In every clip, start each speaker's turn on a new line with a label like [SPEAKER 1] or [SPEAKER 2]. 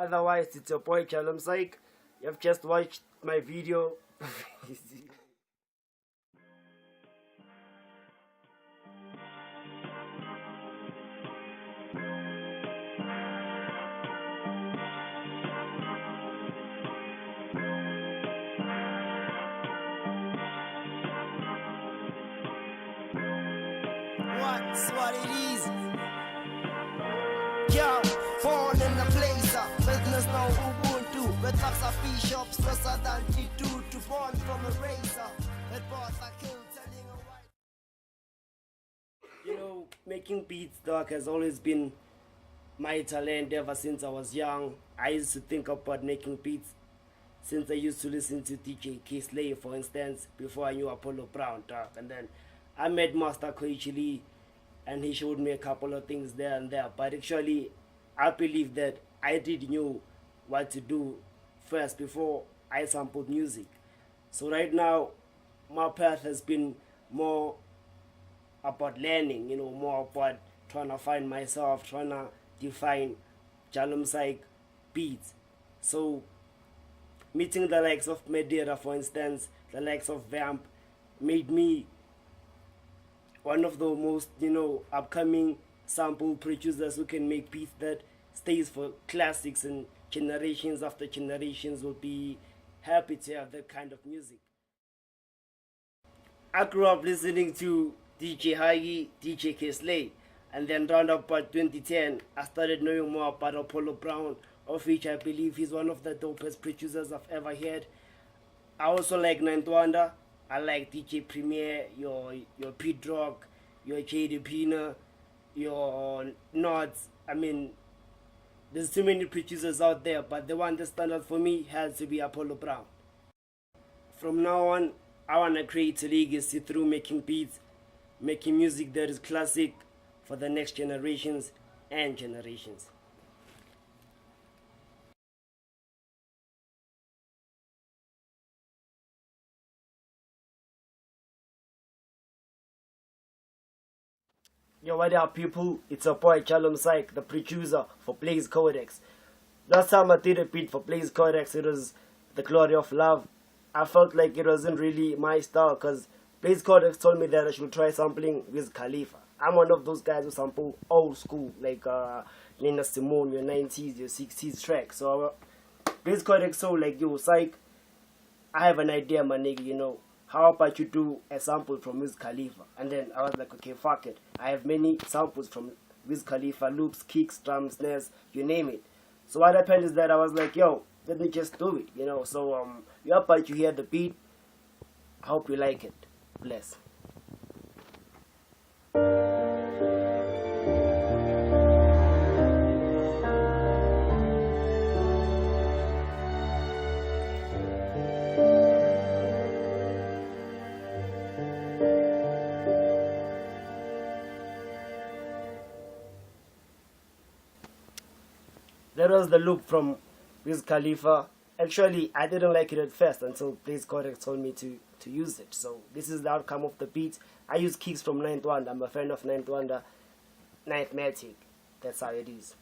[SPEAKER 1] Otherwise, it's your boy Jalom Psyche. You've just watched my video.
[SPEAKER 2] What's what it is? Yo, born in the place, business now Ubuntu. With lots of fish shops, lesser than T2 to born from a razor. With boss I kill, telling a white.
[SPEAKER 1] You know, making beats, dog, has always been my talent ever since I was young. I used to think about making beats since I used to listen to DJ K-Slay, for instance, before I knew Apollo Brown, dog. And then I met Master Koichi, and he showed me a couple of things there and there. But actually, I believe that I did knew what to do first before I sampled music. So right now, my path has been more about learning, you know, more about trying to find myself, trying to define Jalom Psyche beats. So meeting the likes of Medera, for instance, the likes of Vamp, made me one of the most, you know, upcoming sample producers who can make beats that stays for classics, and generations after generations will be happy to have that kind of music. I grew up listening to DJ Hagi, DJ K-Slay, and then round about 2010, I started knowing more about Apollo Brown, of which I believe he's one of the dopest producers I've ever heard. I also like Ninth Wonder. I like DJ Premier, your Pete Rock, your JD Pina, your Nods. I mean, there's too many producers out there, but the one that stands out for me has to be Apollo Brown. From now on, I want to create a legacy through making beats, making music that is classic for the next generations and generations. Yo, what up, people? It's your boy Jalom Psyche, the producer for Blaze Codex. Last time I did a beat for Blaze Codex, it was The Glory of Love. I felt like it wasn't really my style, because Blaze Codex told me that I should try sampling Wiz Khalifa. I'm one of those guys who sample old school, like Nina Simone, your 90s, your 60s tracks. So Blaze Codex told like, yo, Psyche, I have an idea, my nigga, you know. How about you do a sample from Wiz Khalifa? And then I was like, okay, fuck it. I have many samples from Wiz Khalifa, loops, kicks, drums, snares, you name it. So what happened is that I was like, yo, let me just do it, you know. So how about you hear the beat? I hope you like it. Bless. That was the loop from Wiz Khalifa. Actually, I didn't like it at first until Blaze Codex told me to use it. So this is the outcome of the beat. I use kicks from Ninth Wonder. I'm a fan of Ninth Wonder, Ninth Matic. That's how it is.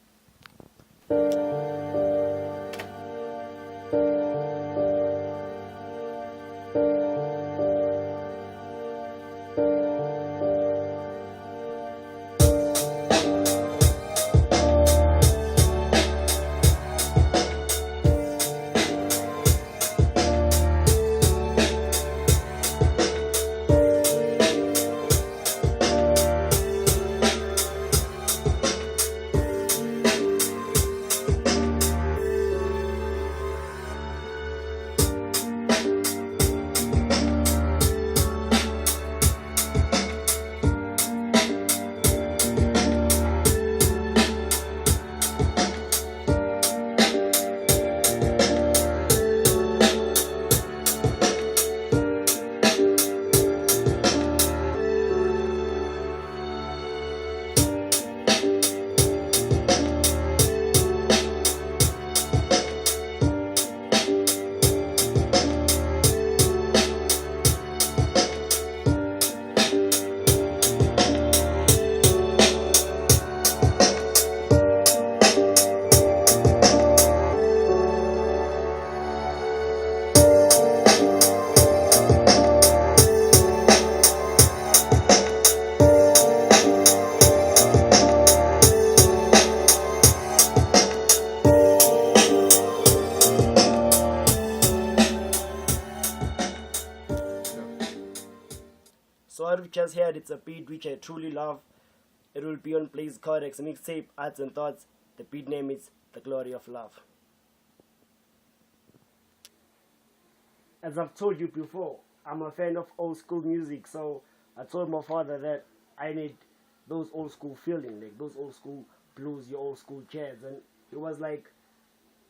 [SPEAKER 1] you've just heard, it's a beat which I truly love. It will be on Blaze Codex mixtape, Arts and Thoughts. The beat name is The Glory of Love. As I've told you before, I'm a fan of old school music, so I told my father that I need those old school feeling, like those old school blues, your old school jazz, and he was like,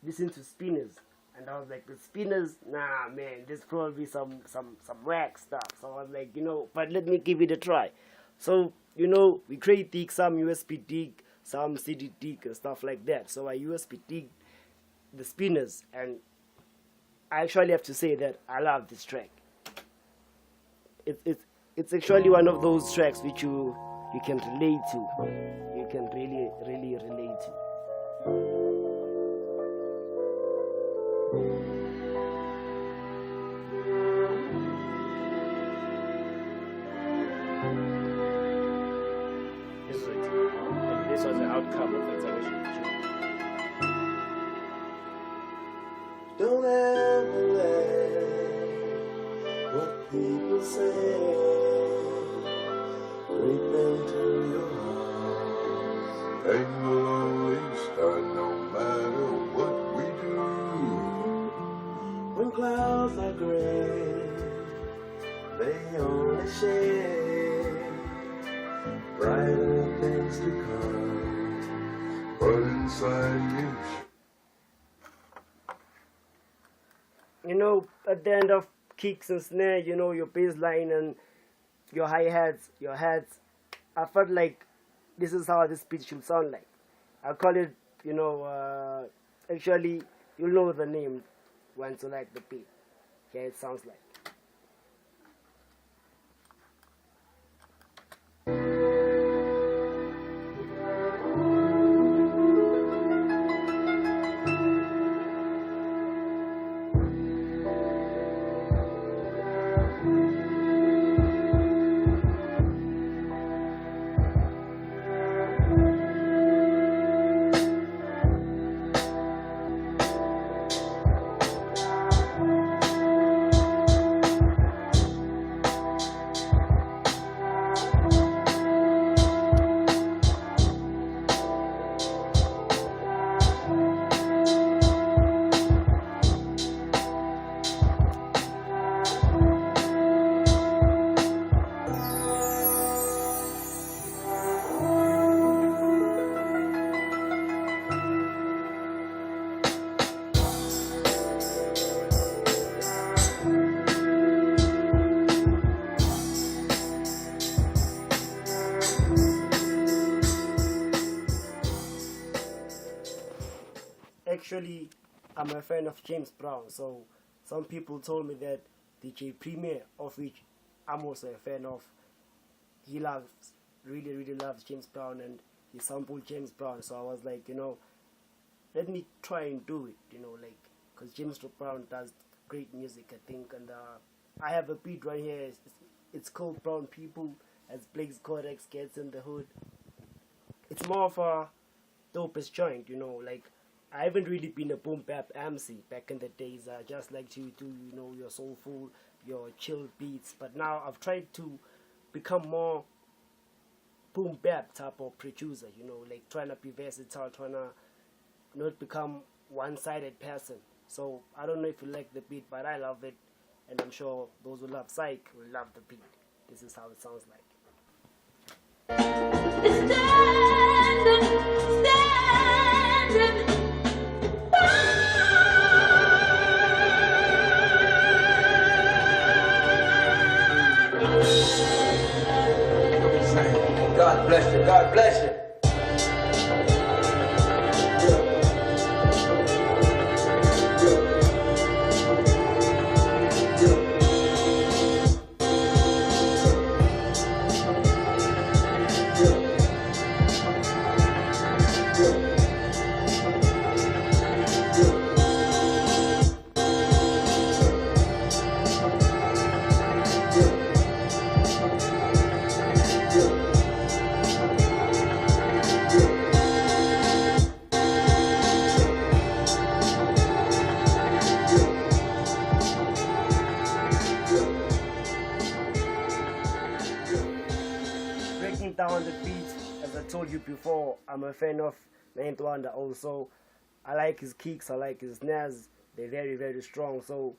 [SPEAKER 1] listen to Spinners. And I was like, the Spinners, nah man, there's probably some whack stuff. So I was like, but let me give it a try. So, we create dig, some USB dig, some CD dig and stuff like that. So I USB dig the Spinners, and I actually have to say that I love this track. It's actually one of those tracks which you can relate to. You can really relate to. This was the outcome of the relationship.
[SPEAKER 3] Don't ever let what people say creep into your heart.
[SPEAKER 4] And we'll always start no matter what we do.
[SPEAKER 3] When clouds are gray, they only shade brighter things to come.
[SPEAKER 4] But inside you,
[SPEAKER 1] At the end of kicks and snare, your bass line and your hi-hats, your hats, I felt like this is how this beat should sound like. I call it, actually, you'll know the name once you like the beat. Yeah, it sounds like. Actually, I'm a fan of James Brown, so some people told me that DJ Premier, of which I'm also a fan of, he really loves James Brown, and he sampled James Brown. So I was like, let me try and do it, because James Brown does great music, I think. And I have a beat right here. It's called Brown People, as Blaze Codex gets in the hood. It's more of a dopest joint, I haven't really been a boom bap MC back in the days. I just like to do, your soulful, your chill beats. But now I've tried to become more boom bap type of producer, trying to be versatile, trying to not become one-sided person. So I don't know if you like the beat, but I love it. And I'm sure those who love Psyche will love the beat. This is how it sounds like.
[SPEAKER 3] God bless you, God bless you.
[SPEAKER 1] told you before, I'm a fan of Ninth Wonder also. I like his kicks, I like his snares. They're very, very strong. So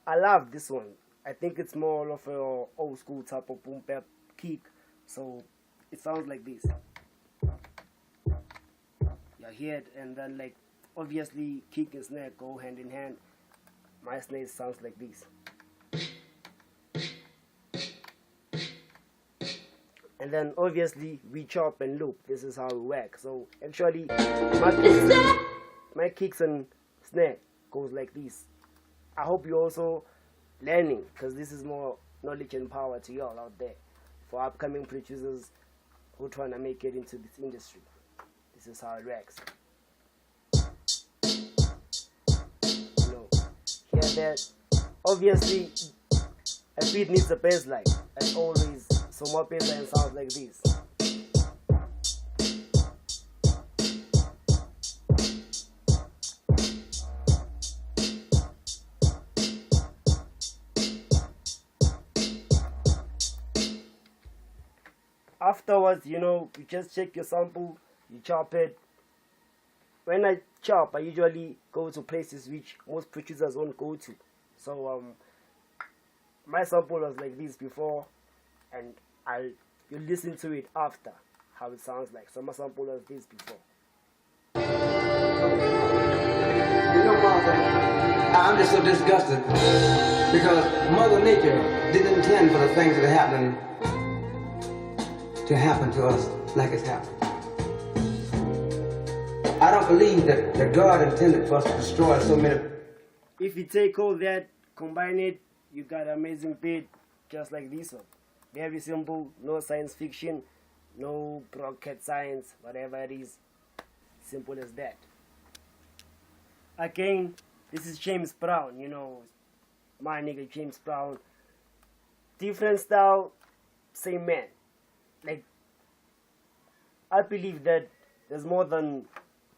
[SPEAKER 1] I love this one. I think it's more of a old school type of boom bap kick. So it sounds like this. You hear it, and then like obviously kick and snare go hand in hand. My snare sounds like this. And then obviously we chop and loop. This is how we work. So actually my kicks and snare goes like this. I hope you're also learning, because this is more knowledge and power to y'all out there for upcoming producers who trying to make it into this industry. This is how it works. You know, hear that? Obviously a beat needs a bass line, as always. So my bass line sounds like this. Afterwards, you know, you just check your sample, you chop it. When I chop, I usually go to places which most producers won't go to. So my sample was like this before, and you listen to it after, how it sounds like. So my sample was this before.
[SPEAKER 3] You know, Mother, I'm just so disgusted because Mother Nature didn't intend for the things that are happening to happen to us like it's happened. I don't believe that God intended for us to destroy so many.
[SPEAKER 1] If you take all that, combine it, you got an amazing beat just like this one. Very simple, no science fiction, no rocket science, whatever it is. Simple as that. Again, this is James Brown, you know, my nigga James Brown. Different style, same man. Like, I believe that there's more than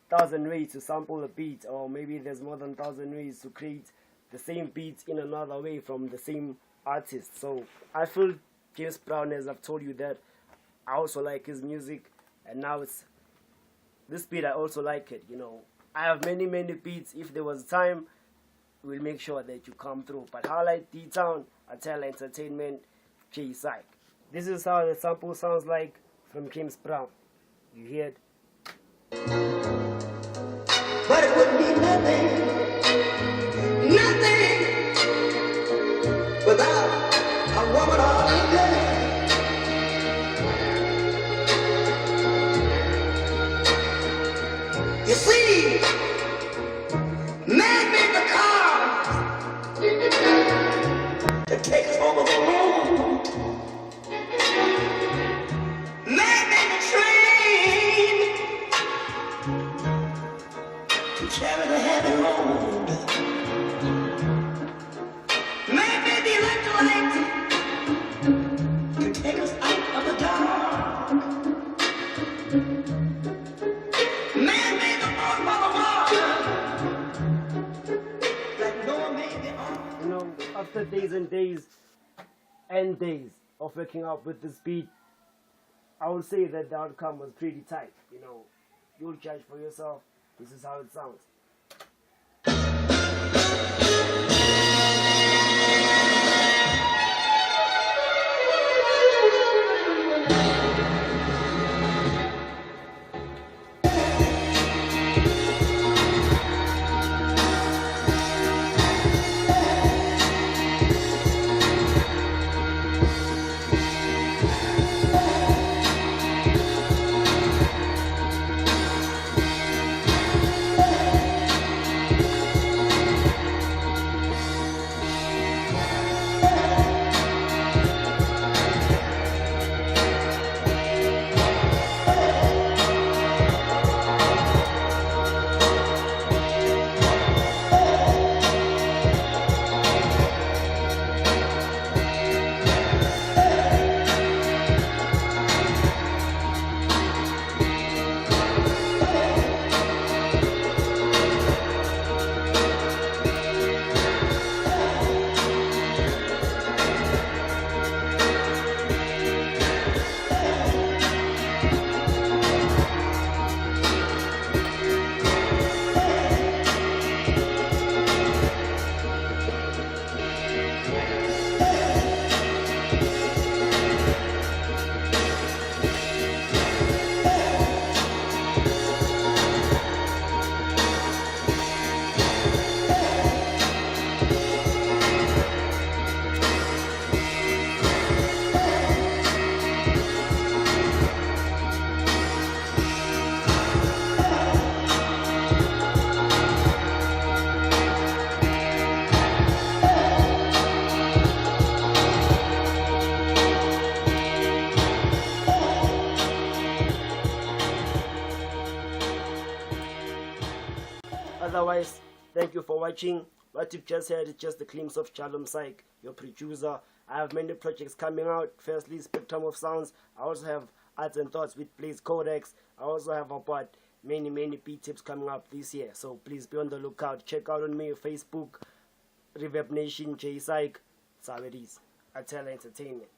[SPEAKER 1] 1,000 ways to sample a beat, or maybe there's more than 1,000 ways to create the same beat in another way from the same artist. So I feel James Brown, as I've told you, that I also like his music, and now it's this beat, I also like it. You know, I have many beats. If there was time, we'll make sure that you come through. But highlight D-Town, ATTELER Entertainment, J Psyche. This is how the sample sounds like from James Brown. You hear it?
[SPEAKER 2] But it would be nothing without a woman or a girl. You see, man made the car to take us on the road. Man made the train to carry the heavy load. Man made the electrolyte to take us out of the dark. Man made the earth for the water, like Noah made the ark.
[SPEAKER 1] You know, after days and days and days of waking up with this beat, I would say that the outcome was pretty tight. You know, you'll judge for yourself. This is how it sounds. Otherwise, thank you for watching. What you've just heard is just a glimpse of Jalom Psyche, your producer. I have many projects coming out. Firstly, Spectrum of Sounds. I also have Arts and Thoughts with Blaze Codex. I also have about many beat tips coming up this year. So please be on the lookout. Check out on me Facebook, Reverb Nation, J Psyche. That's how it is. ATTELER Entertainment.